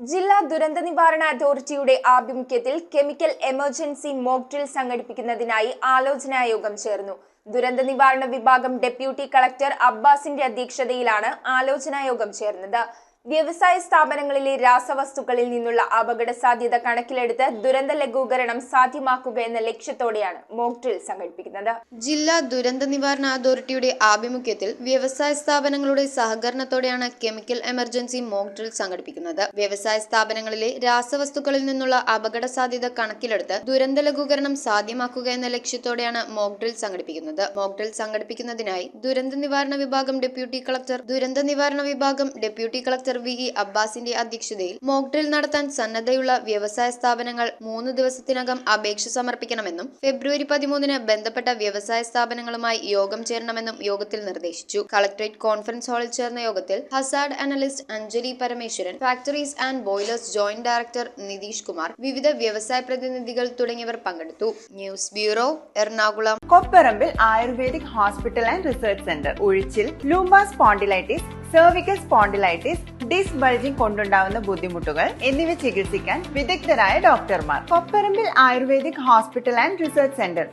ജില്ലാ ദുരന്ത നിവാരണ അതോറിറ്റിയുടെ ആഭിമുഖ്യത്തിൽ കെമിക്കൽ എമർജൻസി മോക്ക് ഡ്രിൽ സംഘടിപ്പിക്കുന്നതിനായി ആലോചനായോഗം ചേർന്നു. ദുരന്ത നിവാരണ വിഭാഗം ഡെപ്യൂട്ടി കളക്ടർ അബ്ബാസിന്റെ അധ്യക്ഷതയിലാണ് ആലോചനായോഗം ചേർന്നത്. വ്യവസായ സ്ഥാപനങ്ങളിലെ രാസവസ്തുക്കളിൽ നിന്നുള്ള അപകട സാധ്യത കണക്കിലെടുത്ത് ദുരന്ത ലഘൂകരണം സാധ്യമാക്കുക എന്ന ലക്ഷ്യത്തോടെയാണ് മോക്ക് ഡ്രിൽ സംഘടിപ്പിക്കുന്നത്. ജില്ലാ ദുരന്ത നിവാരണ അതോറിറ്റിയുടെ ആഭിമുഖ്യത്തിൽ വ്യവസായ സ്ഥാപനങ്ങളുടെ സഹകരണത്തോടെയാണ് കെമിക്കൽ എമർജൻസി മോക്ക് ഡ്രിൽ സംഘടിപ്പിക്കുന്നത്. വ്യവസായ സ്ഥാപനങ്ങളിലെ രാസവസ്തുക്കളിൽ നിന്നുള്ള അപകട സാധ്യത കണക്കിലെടുത്ത് ദുരന്ത ലഘൂകരണം സാധ്യമാക്കുക എന്ന ലക്ഷ്യത്തോടെയാണ് മോക്ക് ഡ്രിൽ സംഘടിപ്പിക്കുന്നത്. മോക്ക് ഡ്രിൽ സംഘടിപ്പിക്കുന്നതിനായി ദുരന്ത നിവാരണ വിഭാഗം ഡെപ്യൂട്ടി കളക്ടർ വി.ഇ. അബ്ബാസിന്റെ അധ്യക്ഷതയിൽ മോക്ക് ഡ്രിൽ നടത്താൻ സന്നദ്ധയുള്ള വ്യവസായ സ്ഥാപനങ്ങൾ 3 ദിവസത്തിനകം അപേക്ഷ സമർപ്പിക്കണമെന്നും ഫെബ്രുവരി 13-ന് ബന്ധപ്പെട്ട വ്യവസായ സ്ഥാപനങ്ങളുമായി യോഗം ചേരണമെന്നും യോഗത്തിൽ നിർദ്ദേശിച്ചു. കളക്ടറേറ്റ് കോൺഫറൻസ് ഹാളിൽ ചേർന്ന യോഗത്തിൽ hazard analyst Anjali Parameswaran, factories and boilers joint director Nitish Kumar, വിവിധ വ്യവസായ പ്രതിനിധികൾ തുടങ്ങിയവർ പങ്കെടുത്തു. News bureau, Ernakulam. Kopparambil ayurvedic hospital and research centre. ഉഴിച്ചിൽ, lumbar spondylitis, cervical spondylitis, disc bulging കൊണ്ടുണ്ടാവുന്ന ബുദ്ധിമുട്ടുകൾ എന്നിവ ചികിത്സിക്കാൻ വിദഗ്ധരായ ഡോക്ടർമാർ. Kopparambil ayurvedic hospital and research centre.